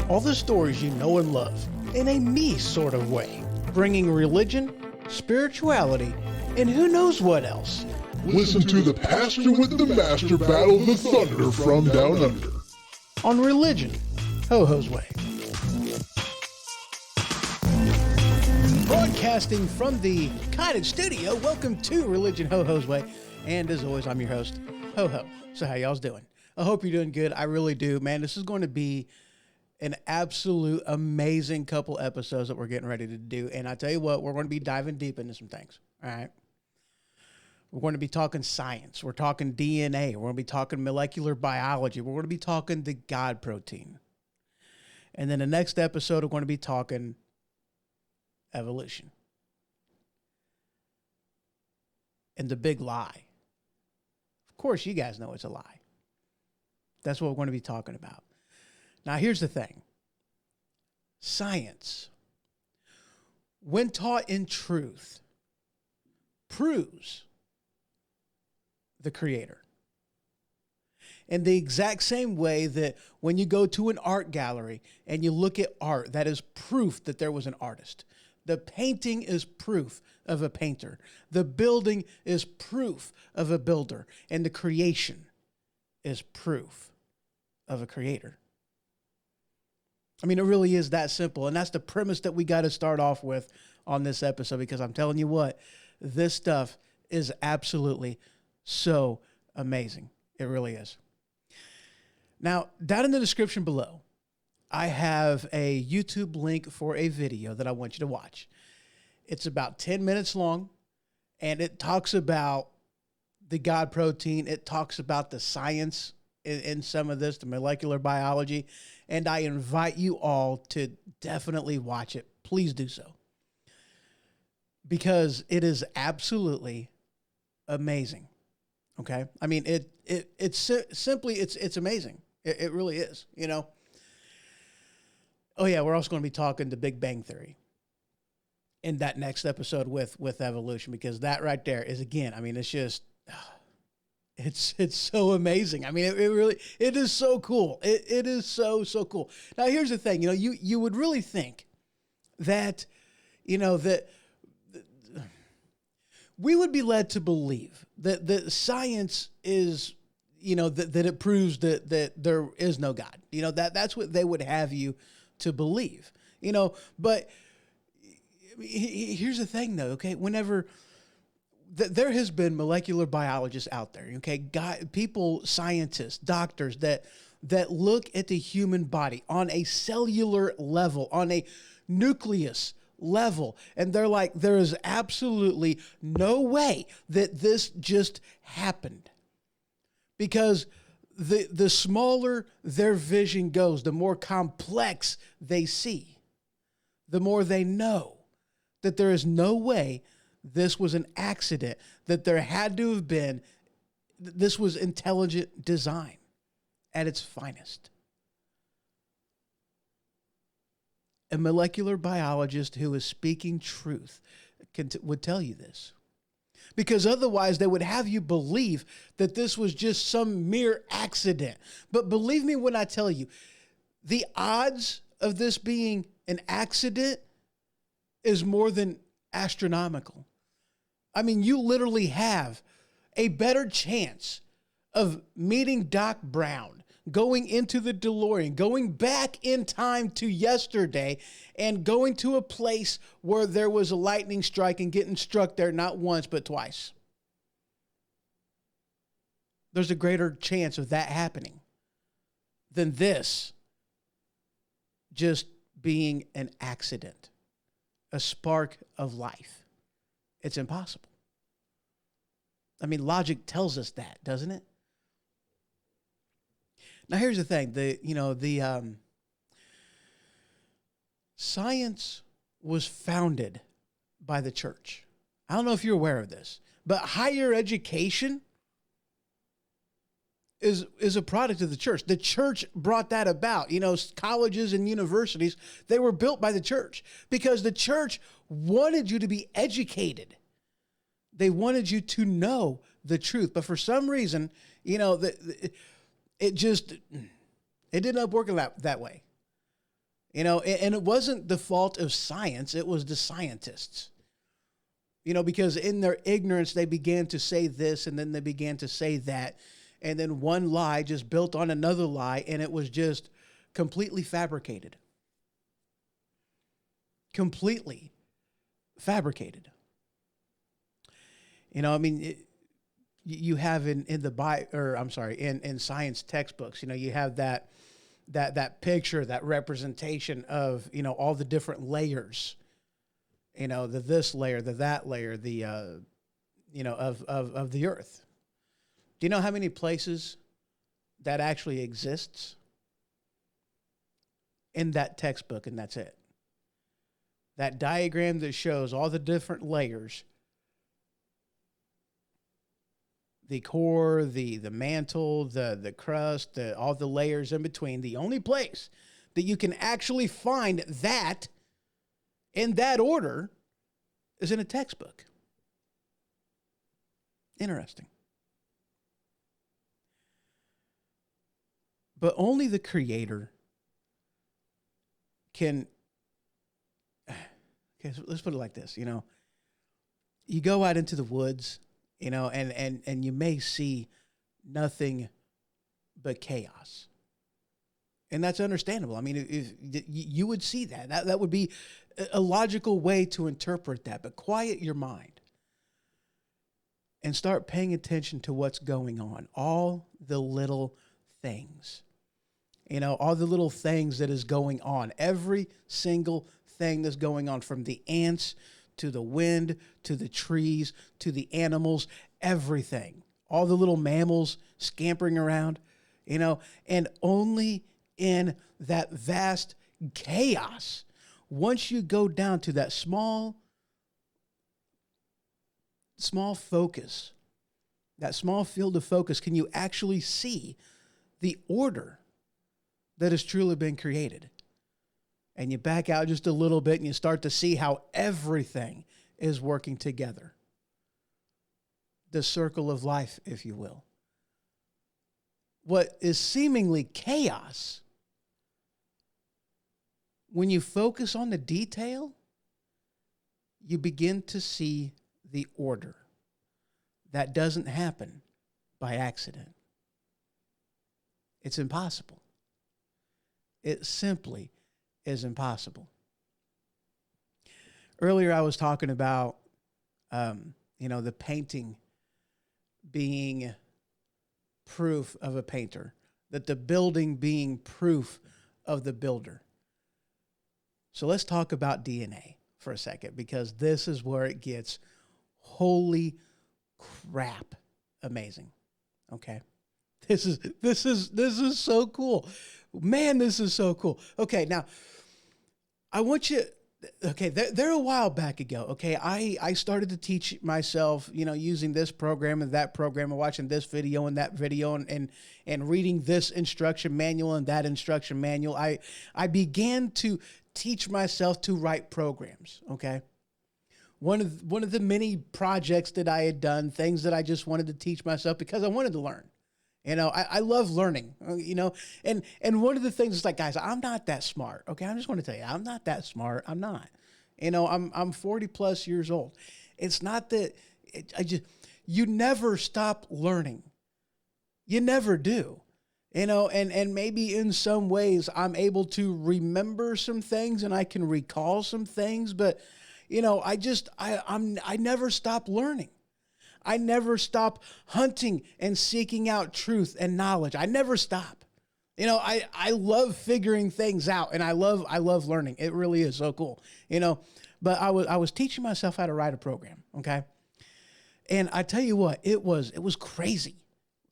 All the stories you know and love, in a me sort of way, bringing religion, spirituality, and who knows what else. Listen to the Pastor with the Master battle the thunder from down under. On Religion, Ho-Ho's Way. Broadcasting from the Cottage Studio, welcome to Religion, Ho-Ho's Way. And as always, I'm your host, Ho-Ho. So how y'all's doing? I hope you're doing good. I really do. Man, this is going to be an absolute amazing couple episodes that we're getting ready to do. And I tell you what, we're going to be diving deep into some things. All right. We're going to be talking science. We're talking DNA. We're going to be talking molecular biology. We're going to be talking the God protein. And then the next episode, we're going to be talking evolution. And the big lie. Of course, you guys know it's a lie. That's what we're going to be talking about. Now, here's the thing. Science, when taught in truth, proves the Creator. In the exact same way that when you go to an art gallery and you look at art, that is proof that there was an artist. The painting is proof of a painter. The building is proof of a builder. And the creation is proof of a creator. I mean, it really is that simple. And that's the premise that we got to start off with on this episode, because I'm telling you what, this stuff is absolutely so amazing. It really is. Now, down in the description below, I have a YouTube link for a video that I want you to watch. It's about 10 minutes long, and it talks about the God protein. It talks about the science in some of this, the molecular biology, and I invite you all to definitely watch it. Please do so, because it is absolutely amazing. Okay, I mean it's amazing. It really is. You know. Oh yeah, we're also going to be talking the Big Bang Theory in that next episode with evolution, because that right there is, again, I mean, it's just. It's so amazing. I mean, it is so cool. It is so cool. Now, here's the thing. You know, you would really think that, you know, that we would be led to believe that science is, you know, that it proves that there is no God. You know, that's what they would have you to believe. You know, but here's the thing, though. Okay, whenever there has been molecular biologists out there, okay, people, scientists, doctors that look at the human body on a cellular level, on a nucleus level, and they're like, there is absolutely no way that this just happened. Because the smaller their vision goes, the more complex they see, the more they know that there is no way this was an accident, that there had to have been, this was intelligent design at its finest. A molecular biologist who is speaking truth would tell you this. Because otherwise they would have you believe that this was just some mere accident. But believe me when I tell you, the odds of this being an accident is more than astronomical. I mean, you literally have a better chance of meeting Doc Brown, going into the DeLorean, going back in time to yesterday, and going to a place where there was a lightning strike and getting struck there not once, but twice. There's a greater chance of that happening than this just being an accident, a spark of life. It's impossible. I mean, logic tells us that, doesn't it? Now, here's the thing. Science was founded by the church. I don't know if you're aware of this, but higher education is a product of the church. The church brought that about. You know, colleges and universities, they were built by the church because the church wanted you to be educated. They wanted you to know the truth. But for some reason, you know, it didn't end up working that way. You know, and it wasn't the fault of science. It was the scientists. You know, because in their ignorance, they began to say this and then they began to say that. And then one lie just built on another lie, and it was just completely fabricated. Completely fabricated. You know, I mean, you have in science textbooks, you know, you have that picture, that representation of, you know, all the different layers, you know, this layer, that layer, the, you know, of the earth. Do you know how many places that actually exists in that textbook? And that's it. That diagram that shows all the different layers, the core, the mantle, the crust, all the layers in between. The only place that you can actually find that in that order is in a textbook. Interesting. But only the Creator can, okay, so let's put it like this, you know. You go out into the woods, you know, and you may see nothing but chaos. And that's understandable. I mean, if you would see that. That would be a logical way to interpret that. But quiet your mind and start paying attention to what's going on. All the little things. You know, all the little things that is going on. Every single thing that's going on, from the ants to the wind to the trees to the animals, everything. All the little mammals scampering around, you know, and only in that vast chaos, once you go down to that small focus, that small field of focus, can you actually see the order that has truly been created. And you back out just a little bit and you start to see how everything is working together. The circle of life, if you will. What is seemingly chaos, when you focus on the detail, you begin to see the order. That doesn't happen by accident. It's impossible. It simply is impossible. Earlier, I was talking about, the painting being proof of a painter, that the building being proof of the builder. So let's talk about DNA for a second, because this is where it gets holy crap amazing. Okay. This is so cool. Man, this is so cool. Okay, now, I want you, okay, there a while back ago, okay, I started to teach myself, using this program and that program and watching this video and that video and reading this instruction manual and that instruction manual. I began to teach myself to write programs, okay? One of the many projects that I had done, things that I just wanted to teach myself because I wanted to learn. I love learning, and one of the things is like, guys, I'm not that smart. Okay. I just want to tell you, I'm not that smart. I'm not, I'm 40 plus years old. It's not that you never stop learning. You never do, and maybe in some ways I'm able to remember some things and I can recall some things, but I never stop learning. I never stop hunting and seeking out truth and knowledge. I never stop. I love figuring things out, and I love learning. It really is so cool. But I was teaching myself how to write a program, okay? And I tell you what, it was crazy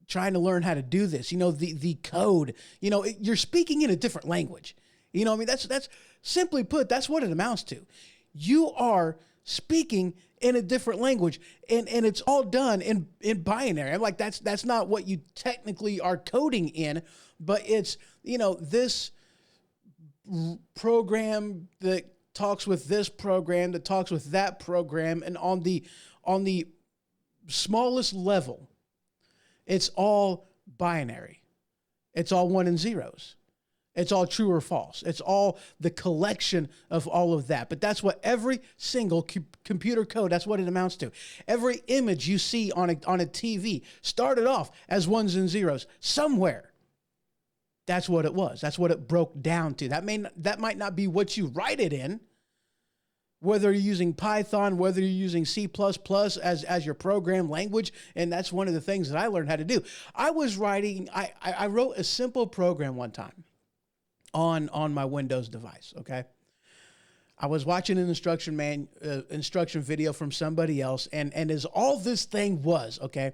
trying to learn how to do this. The code, you're speaking in a different language. That's simply put, that's what it amounts to. You are speaking in a different language, and it's all done in binary. I'm like, that's not what you technically are coding in, but it's, this program that talks with this program that talks with that program, and on the smallest level, it's all binary. It's all 1 and 0s. It's all true or false. It's all the collection of all of that. But that's what every single computer code, that's what it amounts to. Every image you see on a TV started off as 1s and 0s somewhere. That's what it was. That's what it broke down to. That might not be what you write it in, whether you're using Python, whether you're using C++ as your program language. And that's one of the things that I learned how to do. I wrote a simple program one time on my Windows device, okay? I was watching an instruction video from somebody else, and as all this thing was, okay,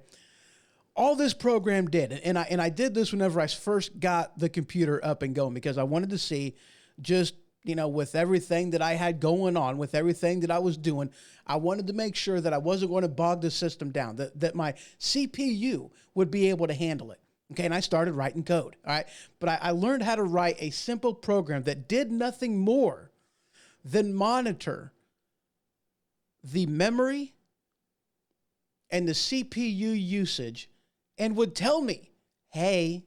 all this program did, and I did this whenever I first got the computer up and going, because I wanted to see, just, with everything that I had going on, with everything that I was doing, I wanted to make sure that I wasn't going to bog the system down, that my CPU would be able to handle it. Okay, and I started writing code, all right? But I learned how to write a simple program that did nothing more than monitor the memory and the CPU usage, and would tell me, hey,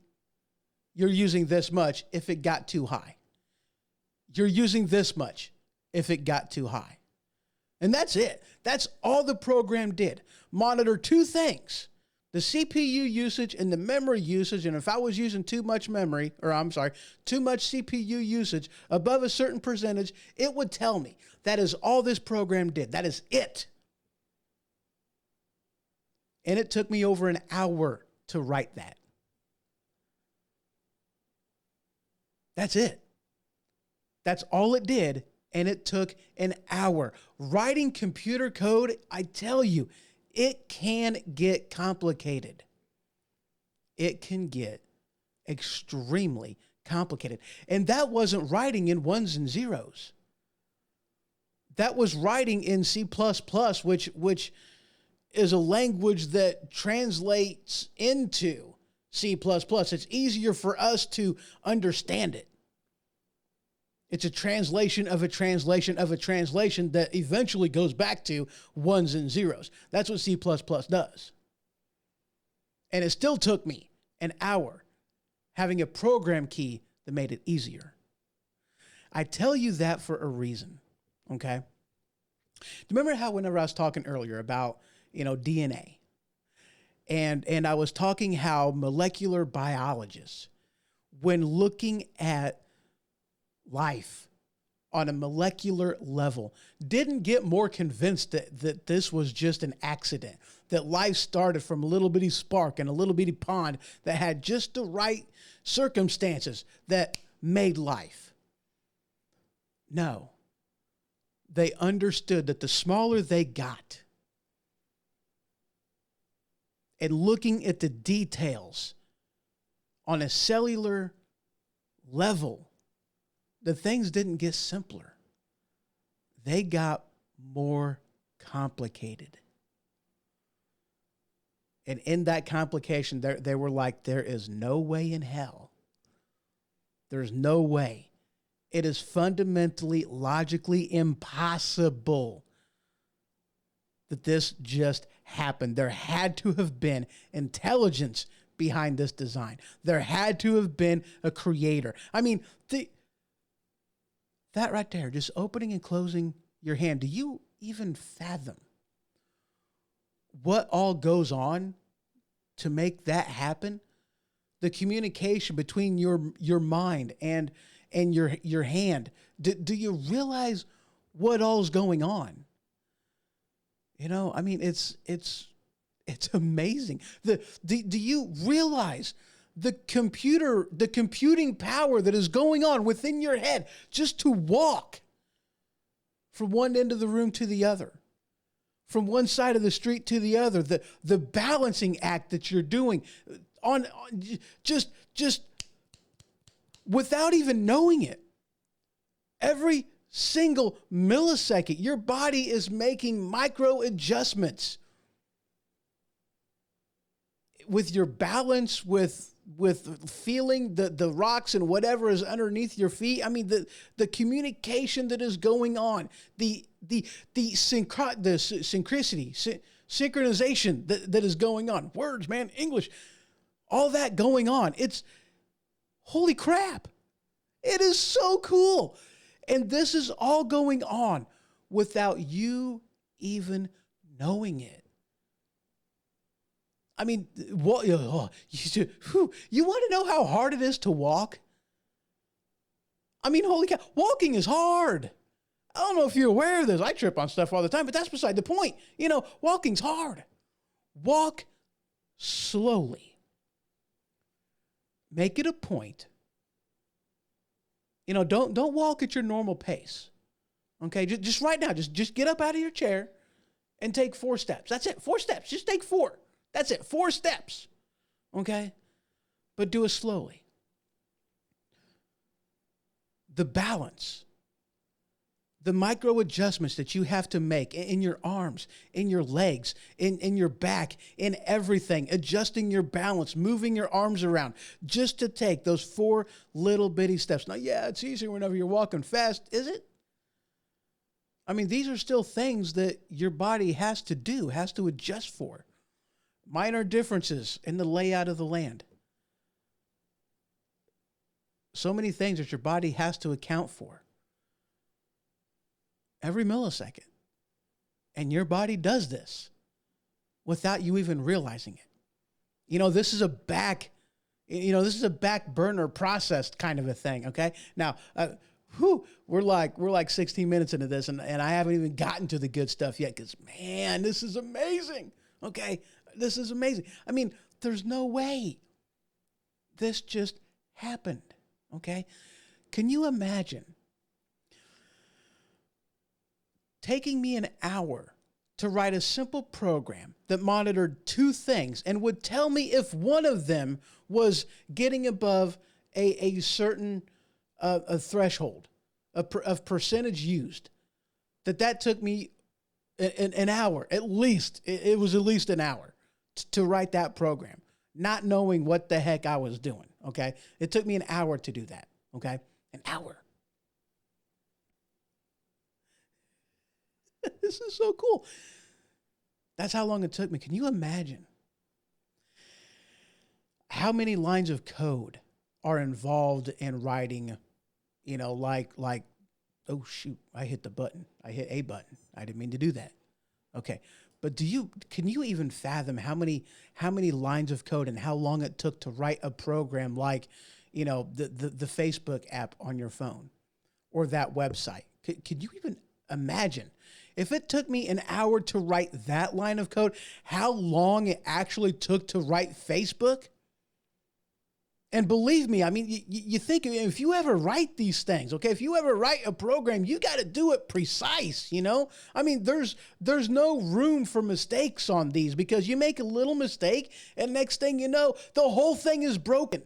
you're using this much if it got too high. You're using this much if it got too high. And that's it. That's all the program did. Monitor two things: the CPU usage and the memory usage. And if I was using too much CPU usage above a certain percentage, it would tell me. That is all this program did. That is it. And it took me over an hour to write that. That's it. That's all it did. And it took an hour. Writing computer code, I tell you, it can get complicated. It can get extremely complicated. And that wasn't writing in 1s and 0s. That was writing in C++, which is a language that translates into C++. It's easier for us to understand it. It's a translation of a translation of a translation that eventually goes back to 1s and 0s. That's what C++ does. And it still took me an hour having a program key that made it easier. I tell you that for a reason, okay? Do you remember how whenever I was talking earlier about, DNA? And I was talking how molecular biologists, when looking at life on a molecular level, didn't get more convinced that this was just an accident, that life started from a little bitty spark in a little bitty pond that had just the right circumstances that made life. No. They understood that the smaller they got, and looking at the details on a cellular level, the things didn't get simpler. They got more complicated. And in that complication, they were like, there is no way in hell. There's no way. It is fundamentally, logically impossible that this just happened. There had to have been intelligence behind this design. There had to have been a creator. I mean, that right there, just opening and closing your hand. Do you even fathom what all goes on to make that happen? The communication between your mind and your hand. Do you realize what all's going on? I mean, it's amazing. Do you realize the computing power that is going on within your head just to walk from one end of the room to the other, from one side of the street to the other, the balancing act that you're doing on just without even knowing it. Every single millisecond, your body is making micro adjustments with your balance, with feeling the rocks and whatever is underneath your feet. I mean, the communication that is going on, the synchronicity, synchronization that is going on. Words, man, English, all that going on. It's holy crap. It is so cool. And this is all going on without you even knowing it. I mean, you want to know how hard it is to walk? I mean, holy cow, walking is hard. I don't know if you're aware of this. I trip on stuff all the time, but that's beside the point. Walking's hard. Walk slowly. Make it a point. Don't walk at your normal pace. Okay, just right now, just get up out of your chair and take 4 steps. That's it, 4 steps. Just take 4. That's it, 4 steps. Okay, but do it slowly. The balance, the micro adjustments that you have to make in your arms, in your legs, in your back, in everything, adjusting your balance, moving your arms around, just to take those 4 little bitty steps. Now, yeah, it's easier whenever you're walking fast, is it? I mean, these are still things that your body has to do, has to adjust for. Minor differences in the layout of the land. So many things that your body has to account for every millisecond. And your body does this without you even realizing it. This is a back burner process kind of a thing, okay? Now, we're like 16 minutes into this, and I haven't even gotten to the good stuff yet because, man, this is amazing, okay? This is amazing. I mean, there's no way this just happened, okay? Can you imagine taking me an hour to write a simple program that monitored 2 things and would tell me if one of them was getting above a certain a threshold of percentage used, that took me an hour, at least. It was at least an hour to write that program, not knowing what the heck I was doing, okay? It took me an hour to do that, okay? An hour. This is so cool. That's how long it took me. Can you imagine how many lines of code are involved in writing, like, oh shoot, I hit the button. I hit a button. I didn't mean to do that. Okay. But can you even fathom how many lines of code and how long it took to write a program like, the Facebook app on your phone or that website? Could you even imagine? If it took me an hour to write that line of code, how long it actually took to write Facebook? And believe me, I mean, you think if you ever write these things, okay, if you ever write a program, you got to do it precise, I mean, there's no room for mistakes on these because you make a little mistake and next thing you know, the whole thing is broken.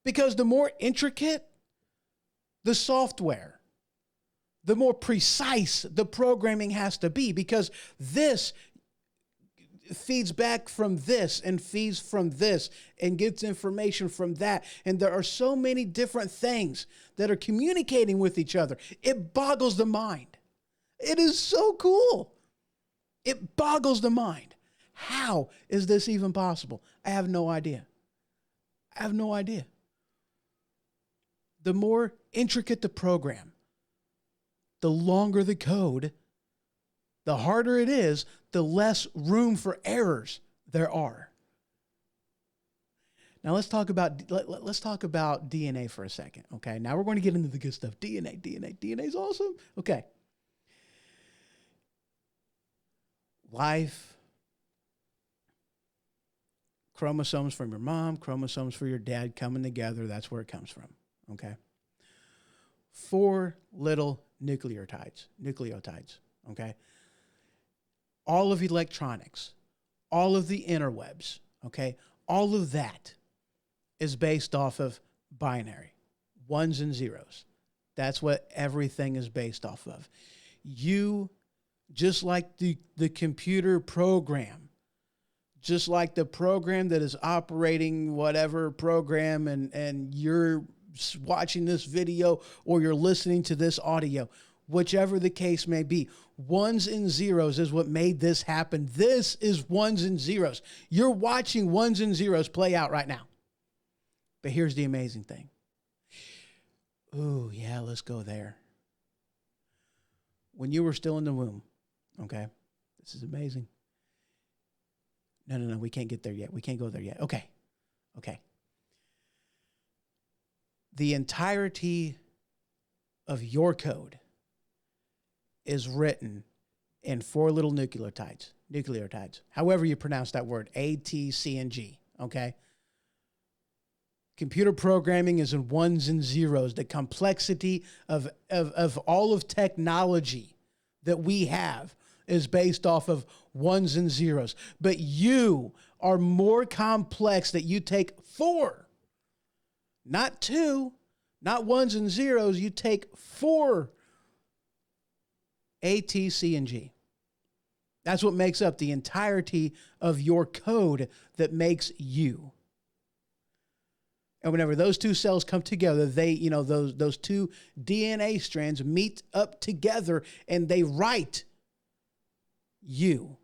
Because the more intricate the software, the more precise the programming has to be because this feeds back from this and feeds from this and gets information from that. And there are so many different things that are communicating with each other. It boggles the mind. It is so cool. It boggles the mind. How is this even possible? I have no idea. The more intricate the program, the longer the code, the harder it is, the less room for errors there are. Now let's talk about DNA for a second. Okay, now we're going to get into the good stuff. DNA is awesome. Okay, life, chromosomes from your mom, chromosomes for your dad coming together. That's where it comes from. Okay, 4 little nucleotides. Okay. All of electronics, all of the interwebs, okay, all of that is based off of binary, 1s and 0s. That's what everything is based off of. You, just like the computer program, just like the program that is operating whatever program, and you're watching this video or you're listening to this audio, whichever the case may be, ones and zeros is what made this happen. This is ones and zeros. You're watching ones and zeros play out right now. But here's the amazing thing. Ooh, yeah, let's go there. When you were still in the womb, okay, this is amazing. No, we can't get there yet. We can't go there yet. Okay. The entirety of your code is written in 4 little nucleotides, however you pronounce that word, A, T, C, and G, okay? Computer programming is in ones and zeros. The complexity of all of technology that we have is based off of ones and zeros. But you are more complex, that you take 4, not 2, not ones and zeros. You take 4 A, T, C, and G. That's what makes up the entirety of your code that makes you. And whenever those 2 cells come together, they, those 2 DNA strands meet up together and they write you.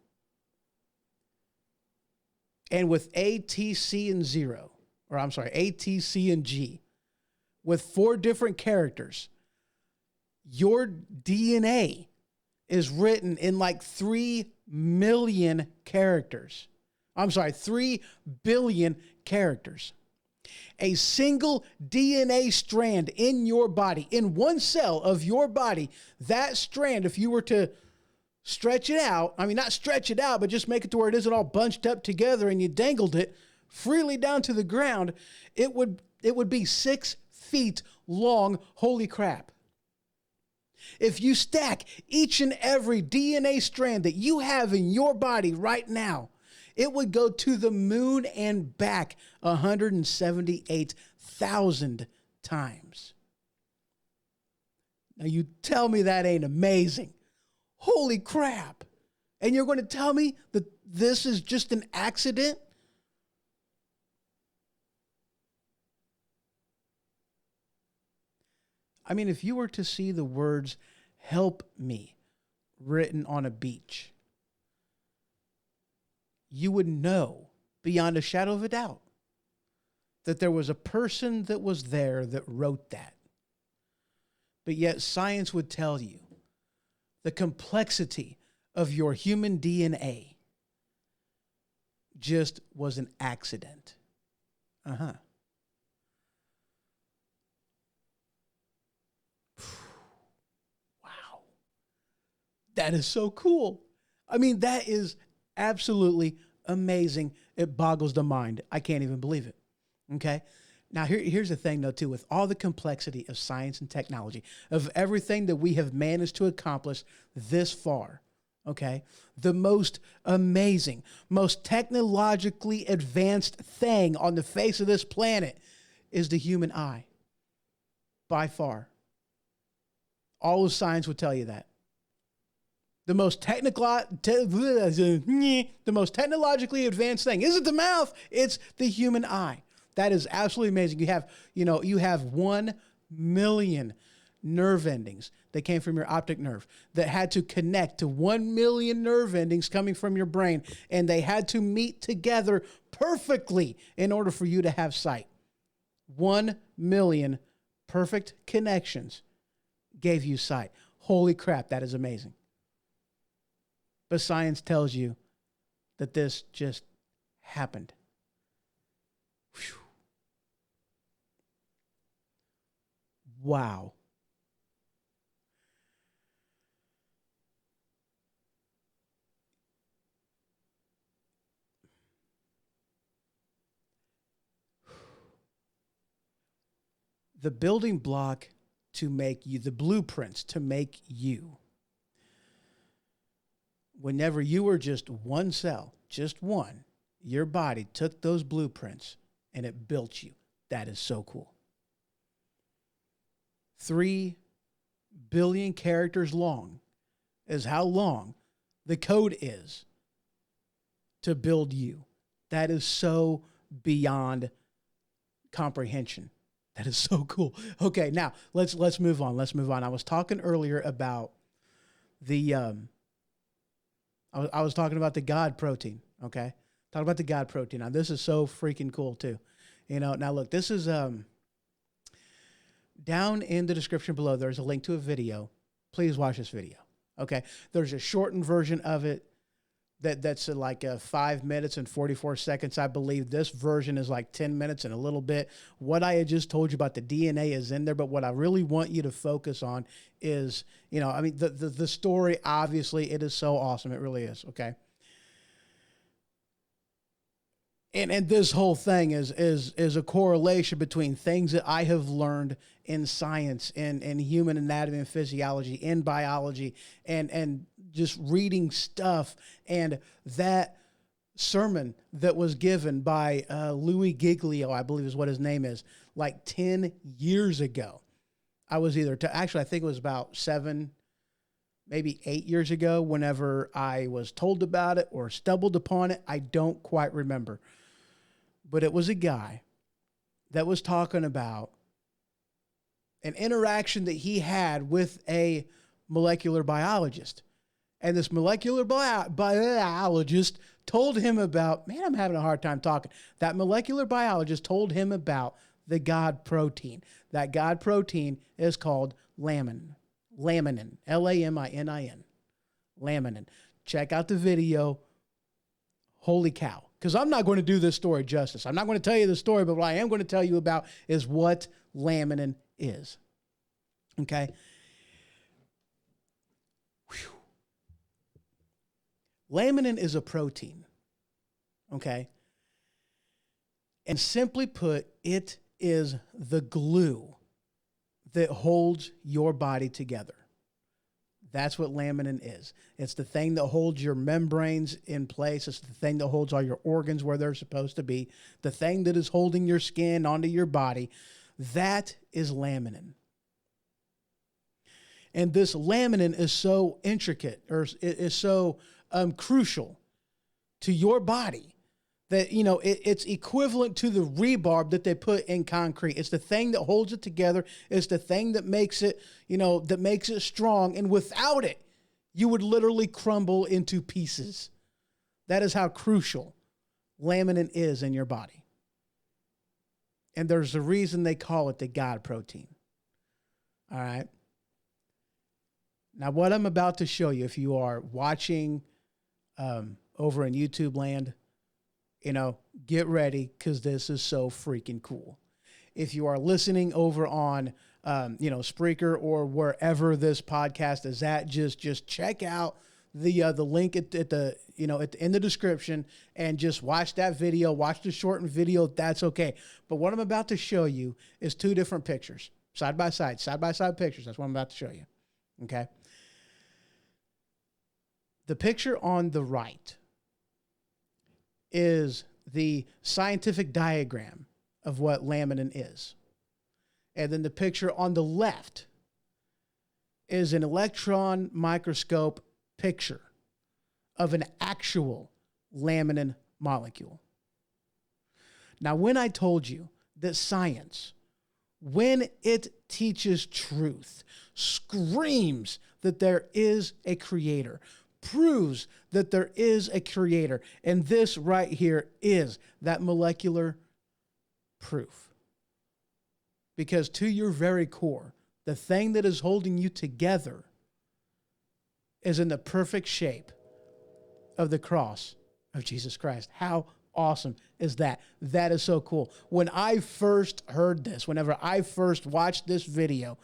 And with A, T, C, and A, T, C, and G, with 4 different characters, your DNA is written in like 3 million characters. 3 billion characters. A single DNA strand in your body, in one cell of your body, that strand, if you were to stretch it out, not stretch it out, but just make it to where it isn't all bunched up together and you dangled it freely down to the ground, it would be 6 feet long. Holy crap. If you stack each and every DNA strand that you have in your body right now, it would go to the moon and back 178,000 times. Now you tell me that ain't amazing. Holy crap. And you're going to tell me that this is just an accident? If you were to see the words "help me" written on a beach, you would know beyond a shadow of a doubt that there was a person that was there that wrote that. But yet science would tell you the complexity of your human DNA just was an accident. Wow. That is so cool. That is absolutely amazing. It boggles the mind. I can't even believe it. Okay? Now, here's the thing, though, too. With all the complexity of science and technology, of everything that we have managed to accomplish this far, okay, the most amazing, most technologically advanced thing on the face of this planet is the human eye. By far. All of science would tell you that. The most technologically advanced thing isn't the mouth, it's the human eye. That is absolutely amazing. You have 1 million nerve endings that came from your optic nerve that had to connect to 1 million nerve endings coming from your brain, and they had to meet together perfectly in order for you to have sight. 1 million perfect connections gave you sight. Holy crap, that is amazing. But science tells you that this just happened. Whew. Wow. The building block to make you, the blueprints to make you, whenever you were just one cell, just one, your body took those blueprints and it built you. That is so cool. 3 billion characters long is how long the code is to build you. That is so beyond comprehension. That is so cool. Okay, now let's move on. Let's move on. I was talking earlier about the I was talking about the God protein. Okay, talking about the God protein. Now this is so freaking cool too. You know, now look, this is down in the description below. There's a link to a video. Please watch this video. Okay, there's a shortened version of it that's like 5 minutes and 44 seconds. I believe this version is like 10 minutes and a little bit. What I had just told you about the DNA is in there, but what I really want you to focus on is, you know, I mean, the story, obviously, it is so awesome. It really is. Okay. And this whole thing is a correlation between things that I have learned in science, in human anatomy and physiology, in biology, and just reading stuff. And that sermon that was given by Louis Giglio, I believe is what his name is, like 10 years ago. I was actually, I think it was about 7, maybe 8 years ago, whenever I was told about it or stumbled upon it. I don't quite remember. But it was a guy that was talking about an interaction that he had with a molecular biologist. And this molecular biologist told him about, man, I'm having a hard time talking. That molecular biologist told him about the God protein. That God protein is called laminin. Laminin. Laminin. Laminin. Check out the video. Holy cow. Because I'm not going to do this story justice. I'm not going to tell you the story, but what I am going to tell you about is what laminin is. Okay? Whew. Laminin is a protein. Okay? And simply put, it is the glue that holds your body together. That's what laminin is. It's the thing that holds your membranes in place. It's the thing that holds all your organs where they're supposed to be. The thing that is holding your skin onto your body. That is laminin. And this laminin is so intricate, or it is so crucial to your body that, you know, it's equivalent to the rebar that they put in concrete. It's the thing that holds it together. It's the thing that makes it, you know, that makes it strong. And without it, you would literally crumble into pieces. That is how crucial laminin is in your body. And there's a reason they call it the God protein. All right. Now, what I'm about to show you, if you are watching over in YouTube land, you know, get ready, because this is so freaking cool. If you are listening over on, you know, Spreaker or wherever this podcast is at, just check out the link at the, you know, in the description, and just watch that video. Watch the shortened video. That's okay. But what I'm about to show you is 2 different pictures, side by side pictures. That's what I'm about to show you. Okay. The picture on the right is the scientific diagram of what laminin is. And then the picture on the left is an electron microscope picture of an actual laminin molecule. Now, when I told you that science, when it teaches truth, screams that there is a creator, proves that there is a creator. And this right here is that molecular proof. Because to your very core, the thing that is holding you together is in the perfect shape of the cross of Jesus Christ. How awesome is that? That is so cool. When I first heard this, whenever I first watched this video,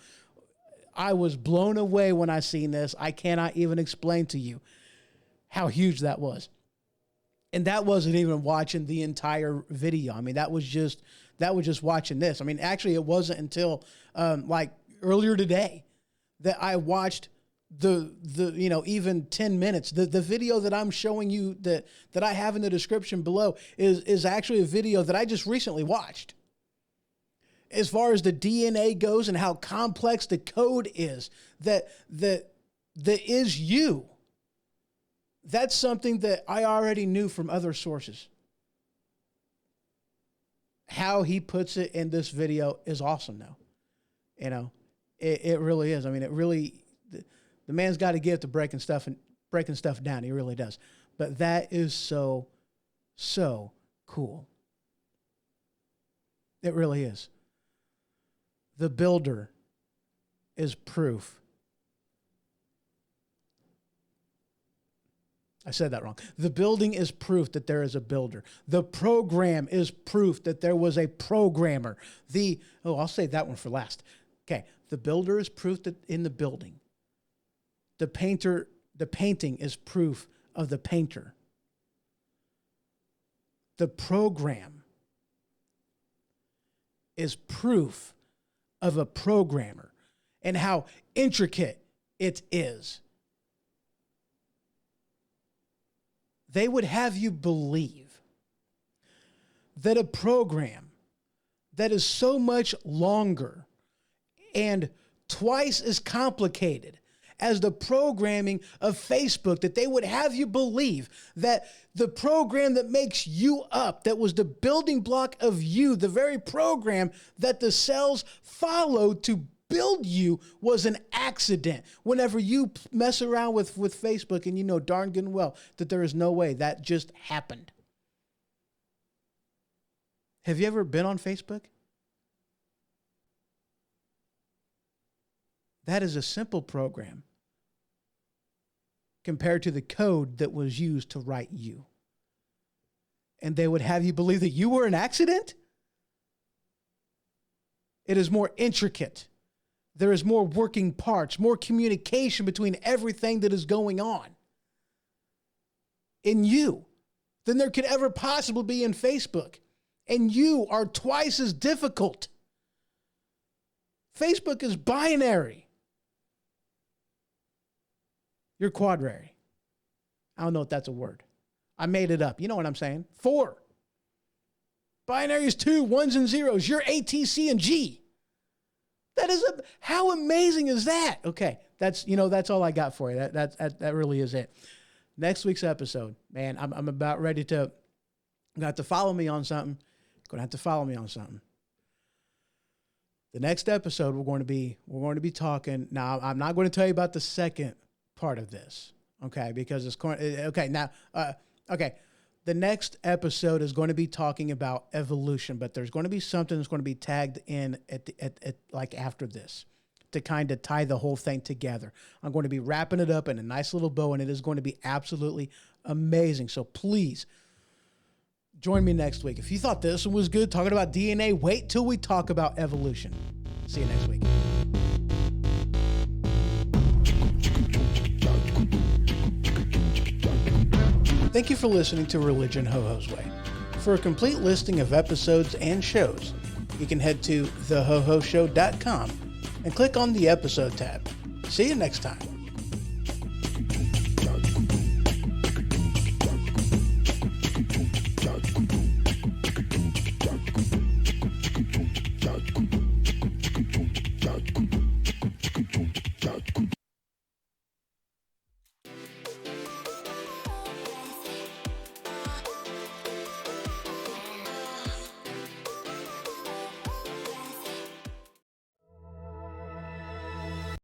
I was blown away when I seen this. I cannot even explain to you how huge that was. And that wasn't even watching the entire video. I mean, that was just watching this. I mean, actually, it wasn't until like earlier today that I watched the you know, even 10 minutes. The video that I'm showing you that I have in the description below is actually a video that I just recently watched. as far as the DNA goes and how complex the code is, that is you. That's something that I already knew from other sources. How he puts it in this video is awesome though. You know, it really is. I mean, the man's got to get to breaking stuff down. He really does. But that is so cool. It really is. The builder is proof. I said that wrong. The building is proof that there is a builder. The program is proof that there was a programmer. I'll save that one for last. Okay. The builder is proof that in the building. The painting is proof of the painter. The program is proof of a programmer and how intricate it is. They would have you believe that a program that is so much longer and twice as complicated as the programming of Facebook, that they would have you believe that the program that makes you up, that was the building block of you, the very program that the cells followed to build you, was an accident. Whenever you mess around with Facebook, and you know darn good and well that there is no way that just happened. Have you ever been on Facebook? That is a simple program compared to the code that was used to write you. And they would have you believe that you were an accident? It is more intricate. There is more working parts, more communication between everything that is going on in you than there could ever possibly be in Facebook. And you are twice as difficult. Facebook is binary. You're quadrary. I don't know if that's a word. I made it up. You know what I'm saying? 4. Binary is 2, 1s and 0s. You're A, T, C, and G. How amazing is that? Okay, that's all I got for you. That really is it. Next week's episode, man, I'm about ready to. You're gonna have to follow me on something. The next episode, we're going to be talking. Now, I'm not going to tell you about the second part of this, okay? Because it's okay now. Okay. The next episode is going to be talking about evolution, but there's going to be something that's going to be tagged in at like after this to kind of tie the whole thing together. I'm going to be wrapping it up in a nice little bow, and it is going to be absolutely amazing. So please join me next week. If you thought this one was good, talking about DNA, wait till we talk about evolution. See you next week. Thank you for listening to Religion Ho-Ho's Way. For a complete listing of episodes and shows, you can head to thehohoshow.com and click on the episode tab. See you next time.